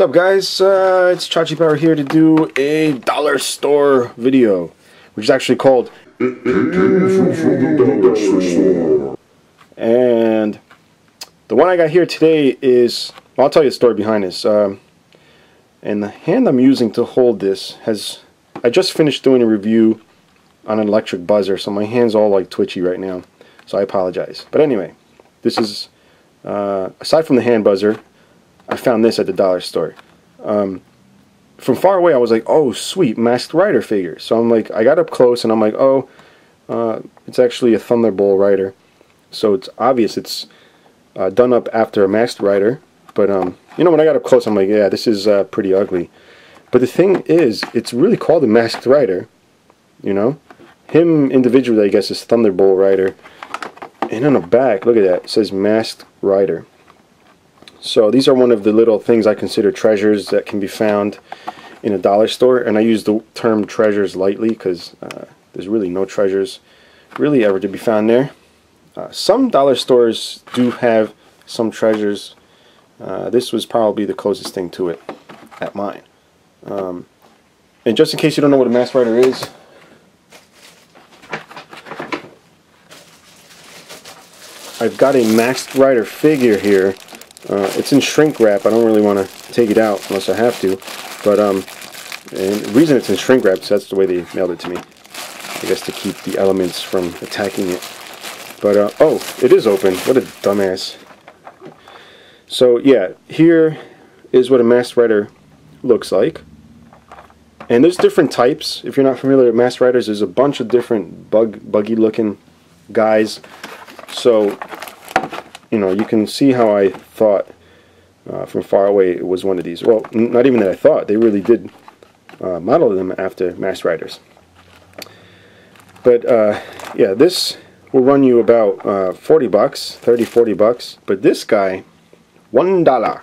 What's up, guys? It's Chachi Power here to do a dollar store video, which is actually called It Came from the Dollar Store. And the one I got here today is, well, I'll tell you the story behind this. And the hand I'm using to hold this I just finished doing a review on an electric buzzer, so my hand's all like twitchy right now, so I apologize. But anyway, this is, aside from the hand buzzer, I found this at the dollar store. From far away I was like, oh sweet, Masked Rider figure. So I'm like, I got up close and I'm like, oh, it's actually a Thunderbol Rider. So it's obvious it's done up after a Masked Rider. But you know, when I got up close I'm like, yeah, this is pretty ugly. But the thing is, it's really called a Masked Rider. You know, him individually I guess is Thunderbol Rider. And on the back, look at that, it says Masked Rider. So these are one of the little things I consider treasures that can be found in a dollar store, and I use the term treasures lightly because there's really no treasures really ever to be found there. Some dollar stores do have some treasures. This was probably the closest thing to it at mine. And just in case you don't know what a Masked Rider is, I've got a Masked Rider figure here. It's in shrink wrap. I don't really want to take it out unless I have to. But and the reason it's in shrink wrap is that's the way they mailed it to me. I guess to keep the elements from attacking it. But oh, it is open. What a dumbass. So yeah, here is what a Masked Rider looks like. And there's different types. If you're not familiar with Masked Riders, there's a bunch of different buggy looking guys. So you know, you can see how I thought from far away it was one of these. Well, not even that I thought. They really did model them after Masked Riders. But yeah, this will run you about 40 bucks, 30, 40 bucks. But this guy, $1.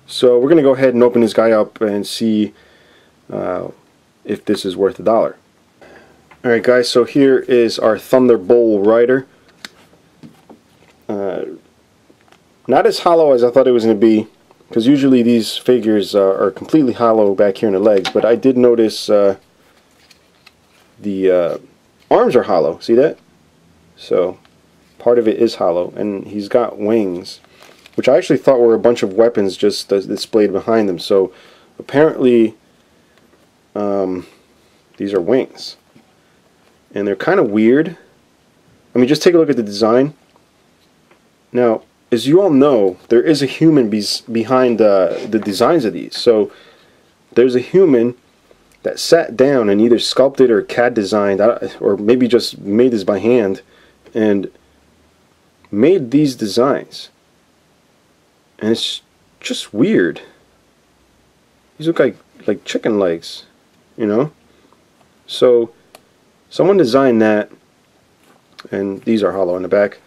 So we're going to go ahead and open this guy up and see if this is worth $1. Alright guys, so here is our Thunderbol Rider. Not as hollow as I thought it was going to be, because usually these figures are completely hollow back here in the legs, but I did notice the arms are hollow. See that? So part of it is hollow, and he's got wings, which I actually thought were a bunch of weapons just displayed behind them. So apparently these are wings, and they're kind of weird. I mean, just take a look at the design. Now, as you all know, there is a human behind the designs of these. So there's a human that sat down and either sculpted or CAD designed, or maybe just made this by hand, and made these designs. And it's just weird. These look like chicken legs, you know? So someone designed that, and these are hollow in the back.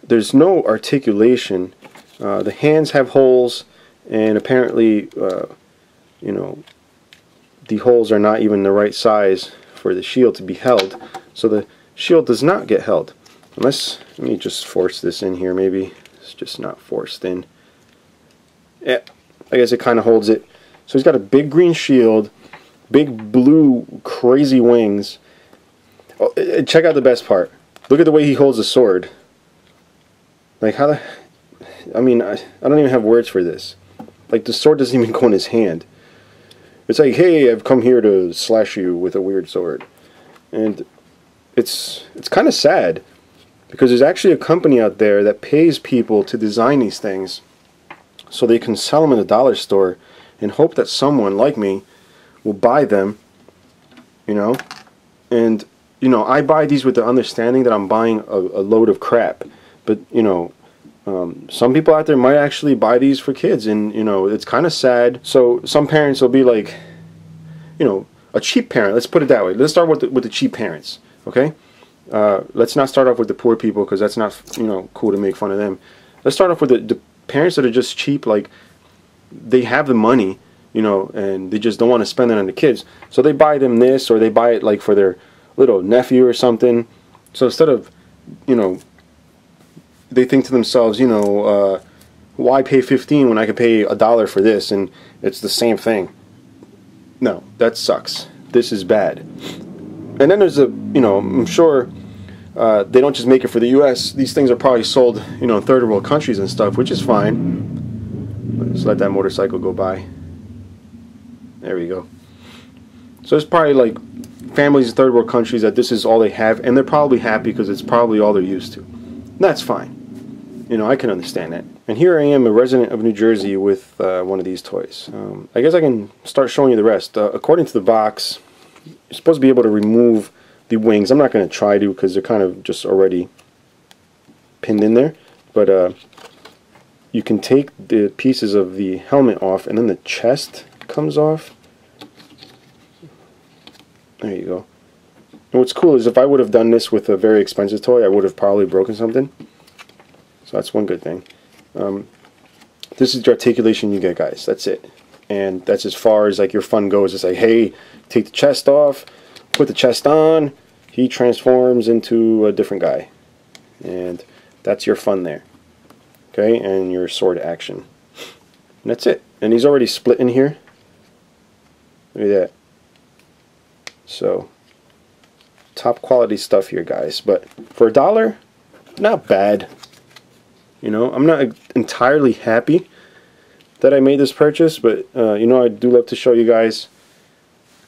There's no articulation. The hands have holes, and apparently, you know, the holes are not even the right size for the shield to be held. So the shield does not get held. Unless, let me just force this in here, maybe. It's just not forced in. Yeah, I guess it kind of holds it. So he's got a big green shield, big blue crazy wings. Oh, check out the best part. Look at the way he holds the sword. Like how the, I mean, I don't even have words for this. Like the sword doesn't even go in his hand. It's like, hey, I've come here to slash you with a weird sword. And it's kind of sad, because there's actually a company out there that pays people to design these things so they can sell them in a dollar store and hope that someone like me will buy them, you know. And you know, I buy these with the understanding that I'm buying a load of crap. But, you know, some people out there might actually buy these for kids, and, you know, it's kind of sad. So some parents will be like, you know, a cheap parent, let's put it that way. Let's start with the cheap parents, okay? Let's not start off with the poor people, because that's not, you know, cool to make fun of them. Let's start off with the parents that are just cheap, like, they have the money, you know, and they just don't want to spend it on the kids. So they buy them this, or they buy it, like, for their little nephew or something. So instead of, you know, they think to themselves, you know, why pay 15 when I could pay $1 for this and it's the same thing? No, that sucks. This is bad. And then there's I'm sure they don't just make it for the U.S. These things are probably sold, in third world countries and stuff, which is fine. Let's let that motorcycle go by. There we go. So there's probably like families in third world countries that this is all they have, and they're probably happy because it's probably all they're used to. And that's fine. I can understand that. And here I am, a resident of New Jersey, with one of these toys. I guess I can start showing you the rest. According to the box, you're supposed to be able to remove the wings. I'm not going to try to because they're kind of just already pinned in there. But you can take the pieces of the helmet off, and then the chest comes off. There you go. And what's cool is if I would have done this with a very expensive toy, I would have probably broken something. So that's one good thing. This is the articulation you get, guys. That's it. And that's as far as like your fun goes. It's like, hey, take the chest off, put the chest on, he transforms into a different guy. And that's your fun there. Okay, and your sword action. And that's it. And he's already split in here. Look at that. So, top quality stuff here, guys. But for $1, not bad. I'm not entirely happy that I made this purchase, but I do love to show you guys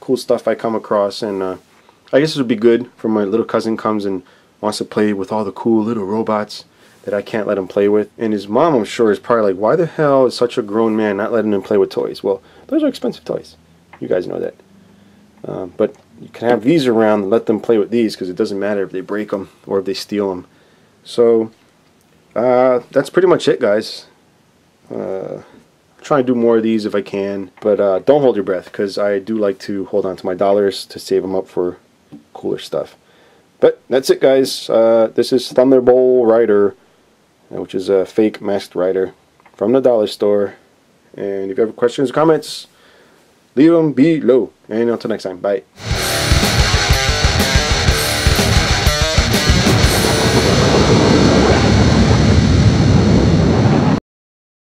cool stuff I come across, and I guess it would be good for my little cousin comes and wants to play with all the cool little robots that I can't let him play with. And his mom, I'm sure, is probably like, why the hell is such a grown man not letting him play with toys? Well, those are expensive toys. You guys know that. But you can have these around and let them play with these, because it doesn't matter if they break them or if they steal them. So that's pretty much it, guys. Try and do more of these if I can, but don't hold your breath, because I do like to hold on to my dollars to save them up for cooler stuff. But that's it, guys. This is Thunderbol Rider, which is a fake masked rider from the dollar store. And if you have questions or comments, leave them below. And until next time, bye.